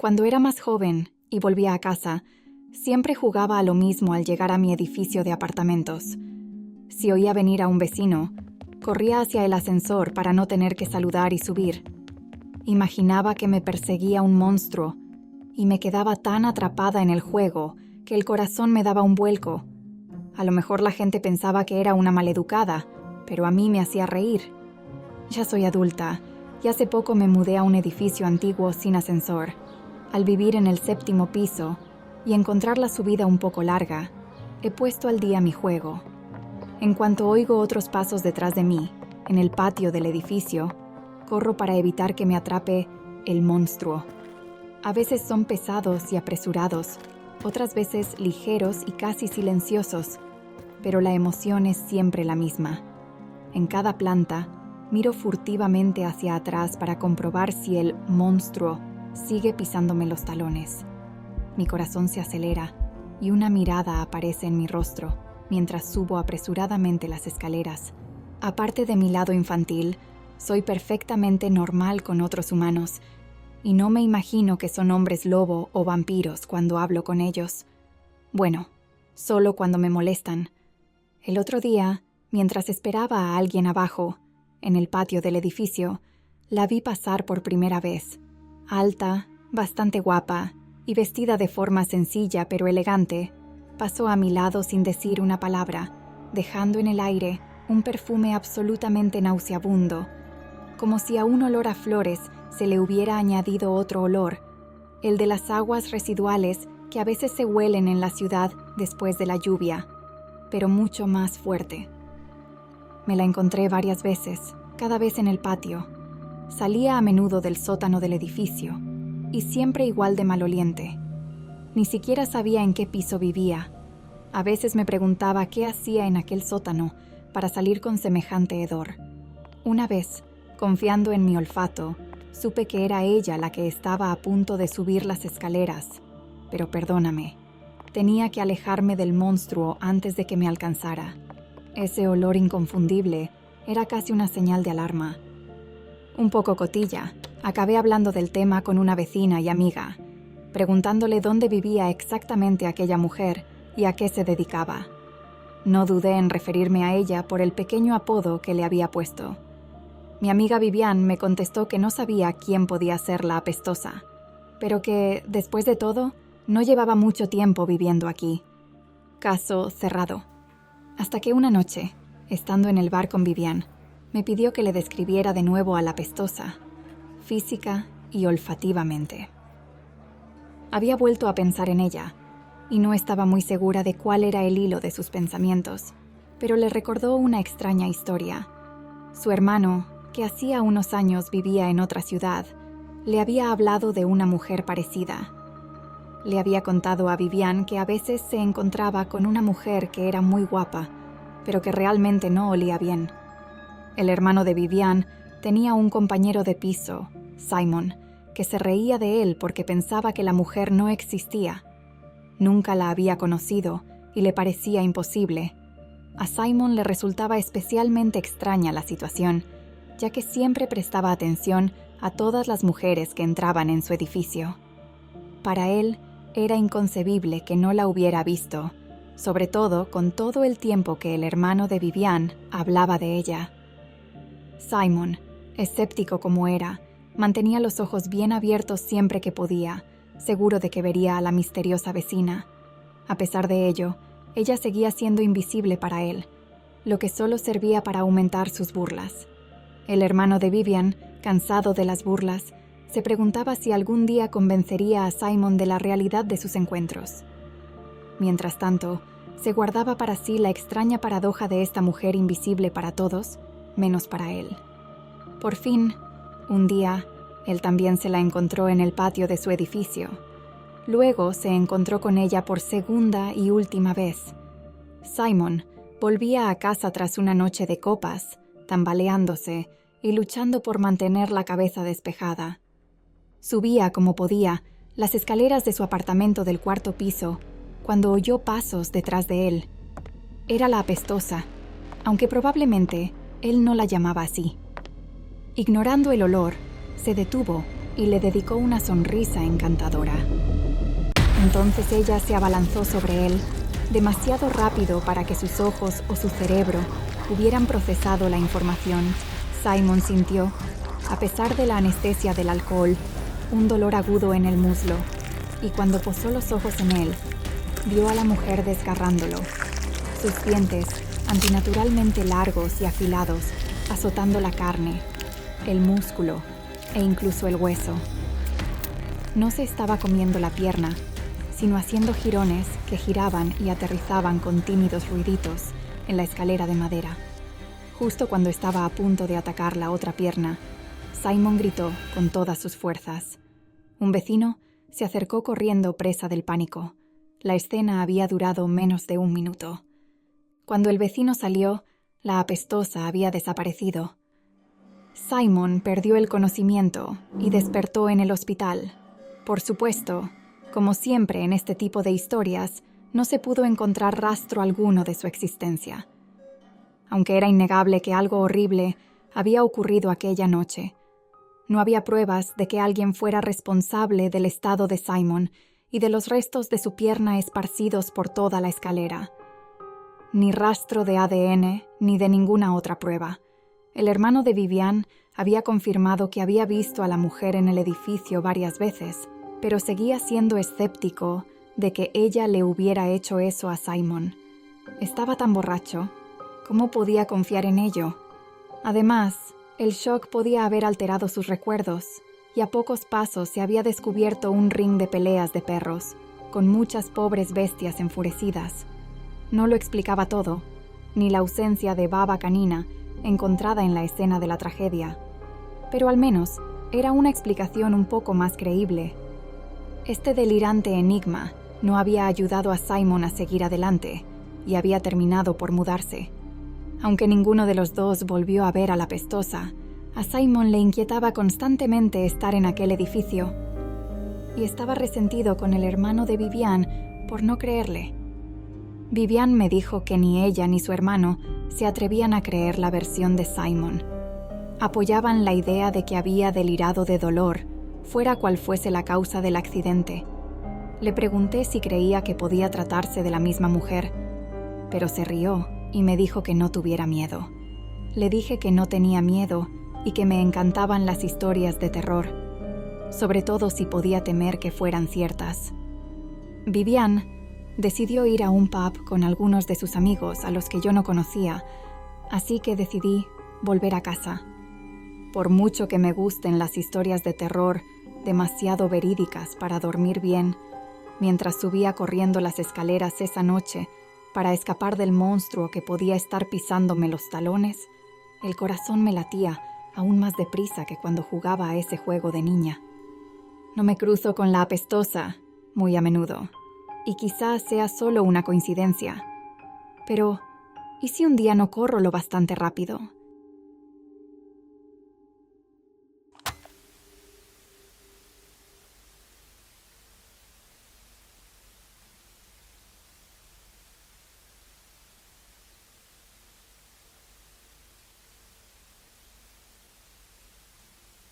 Cuando era más joven y volvía a casa, siempre jugaba a lo mismo al llegar a mi edificio de apartamentos. Si oía venir a un vecino, corría hacia el ascensor para no tener que saludar y subir. Imaginaba que me perseguía un monstruo y me quedaba tan atrapada en el juego que el corazón me daba un vuelco. A lo mejor la gente pensaba que era una maleducada, pero a mí me hacía reír. Ya soy adulta y hace poco me mudé a un edificio antiguo sin ascensor. Al vivir en el 7º piso y encontrar la subida un poco larga, he puesto al día mi juego. En cuanto oigo otros pasos detrás de mí, en el patio del edificio, corro para evitar que me atrape el monstruo. A veces son pesados y apresurados, otras veces ligeros y casi silenciosos, pero la emoción es siempre la misma. En cada planta, miro furtivamente hacia atrás para comprobar si el monstruo sigue pisándome los talones. Mi corazón se acelera y una mirada aparece en mi rostro mientras subo apresuradamente las escaleras. Aparte de mi lado infantil, soy perfectamente normal con otros humanos y no me imagino que son hombres lobo o vampiros cuando hablo con ellos. Bueno, solo cuando me molestan. El otro día, mientras esperaba a alguien abajo, en el patio del edificio, la vi pasar por primera vez. Alta, bastante guapa y vestida de forma sencilla pero elegante, pasó a mi lado sin decir una palabra, dejando en el aire un perfume absolutamente nauseabundo, como si a un olor a flores se le hubiera añadido otro olor, el de las aguas residuales que a veces se huelen en la ciudad después de la lluvia, pero mucho más fuerte. Me la encontré varias veces, cada vez en el patio. Salía a menudo del sótano del edificio, y siempre igual de maloliente. Ni siquiera sabía en qué piso vivía. A veces me preguntaba qué hacía en aquel sótano para salir con semejante hedor. Una vez, confiando en mi olfato, supe que era ella la que estaba a punto de subir las escaleras. Pero perdóname, tenía que alejarme del monstruo antes de que me alcanzara. Ese olor inconfundible era casi una señal de alarma. Un poco cotilla, acabé hablando del tema con una vecina y amiga, preguntándole dónde vivía exactamente aquella mujer y a qué se dedicaba. No dudé en referirme a ella por el pequeño apodo que le había puesto. Mi amiga Vivian me contestó que no sabía quién podía ser la apestosa, pero que, después de todo, no llevaba mucho tiempo viviendo aquí. Caso cerrado. Hasta que una noche, estando en el bar con Vivian, me pidió que le describiera de nuevo a la apestosa, física y olfativamente. Había vuelto a pensar en ella, y no estaba muy segura de cuál era el hilo de sus pensamientos, pero le recordó una extraña historia. Su hermano, que hacía unos años vivía en otra ciudad, le había hablado de una mujer parecida. Le había contado a Vivian que a veces se encontraba con una mujer que era muy guapa, pero que realmente no olía bien. El hermano de Vivian tenía un compañero de piso, Simon, que se reía de él porque pensaba que la mujer no existía. Nunca la había conocido y le parecía imposible. A Simon le resultaba especialmente extraña la situación, ya que siempre prestaba atención a todas las mujeres que entraban en su edificio. Para él, era inconcebible que no la hubiera visto, sobre todo con todo el tiempo que el hermano de Vivian hablaba de ella. Simon, escéptico como era, mantenía los ojos bien abiertos siempre que podía, seguro de que vería a la misteriosa vecina. A pesar de ello, ella seguía siendo invisible para él, lo que solo servía para aumentar sus burlas. El hermano de Vivian, cansado de las burlas, se preguntaba si algún día convencería a Simon de la realidad de sus encuentros. Mientras tanto, se guardaba para sí la extraña paradoja de esta mujer invisible para todos, menos para él. Por fin, un día, él también se la encontró en el patio de su edificio. Luego se encontró con ella por segunda y última vez. Simon volvía a casa tras una noche de copas, tambaleándose y luchando por mantener la cabeza despejada. Subía como podía las escaleras de su apartamento del 4º piso cuando oyó pasos detrás de él. Era la apestosa, aunque probablemente él no la llamaba así. Ignorando el olor, se detuvo y le dedicó una sonrisa encantadora. Entonces ella se abalanzó sobre él, demasiado rápido para que sus ojos o su cerebro hubieran procesado la información. Simon sintió, a pesar de la anestesia del alcohol, un dolor agudo en el muslo, y cuando posó los ojos en él, vio a la mujer desgarrándolo, sus dientes, antinaturalmente largos y afilados, azotando la carne, el músculo e incluso el hueso. No se estaba comiendo la pierna, sino haciendo jirones que giraban y aterrizaban con tímidos ruiditos en la escalera de madera. Justo cuando estaba a punto de atacar la otra pierna, Simon gritó con todas sus fuerzas. Un vecino se acercó corriendo presa del pánico. La escena había durado menos de 1 minuto. Cuando el vecino salió, la apestosa había desaparecido. Simon perdió el conocimiento y despertó en el hospital. Por supuesto, como siempre en este tipo de historias, no se pudo encontrar rastro alguno de su existencia. Aunque era innegable que algo horrible había ocurrido aquella noche, no había pruebas de que alguien fuera responsable del estado de Simon y de los restos de su pierna esparcidos por toda la escalera. Ni rastro de ADN ni de ninguna otra prueba. El hermano de Vivian había confirmado que había visto a la mujer en el edificio varias veces, pero seguía siendo escéptico de que ella le hubiera hecho eso a Simon. Estaba tan borracho. ¿Cómo podía confiar en ello? Además, el shock podía haber alterado sus recuerdos, y a pocos pasos se había descubierto un ring de peleas de perros, con muchas pobres bestias enfurecidas. No lo explicaba todo, ni la ausencia de baba canina encontrada en la escena de la tragedia, pero al menos era una explicación un poco más creíble. Este delirante enigma no había ayudado a Simon a seguir adelante, y había terminado por mudarse. Aunque ninguno de los dos volvió a ver a la apestosa, a Simon le inquietaba constantemente estar en aquel edificio, y estaba resentido con el hermano de Vivian por no creerle. Vivian me dijo que ni ella ni su hermano se atrevían a creer la versión de Simon. Apoyaban la idea de que había delirado de dolor, fuera cual fuese la causa del accidente. Le pregunté si creía que podía tratarse de la misma mujer, pero se rió y me dijo que no tuviera miedo. Le dije que no tenía miedo y que me encantaban las historias de terror, sobre todo si podía temer que fueran ciertas. Vivian decidió ir a un pub con algunos de sus amigos a los que yo no conocía, así que decidí volver a casa. Por mucho que me gusten las historias de terror, demasiado verídicas para dormir bien, mientras subía corriendo las escaleras esa noche para escapar del monstruo que podía estar pisándome los talones, el corazón me latía aún más deprisa que cuando jugaba a ese juego de niña. No me cruzo con la apestosa muy a menudo, y quizás sea solo una coincidencia. Pero, ¿y si un día no corro lo bastante rápido?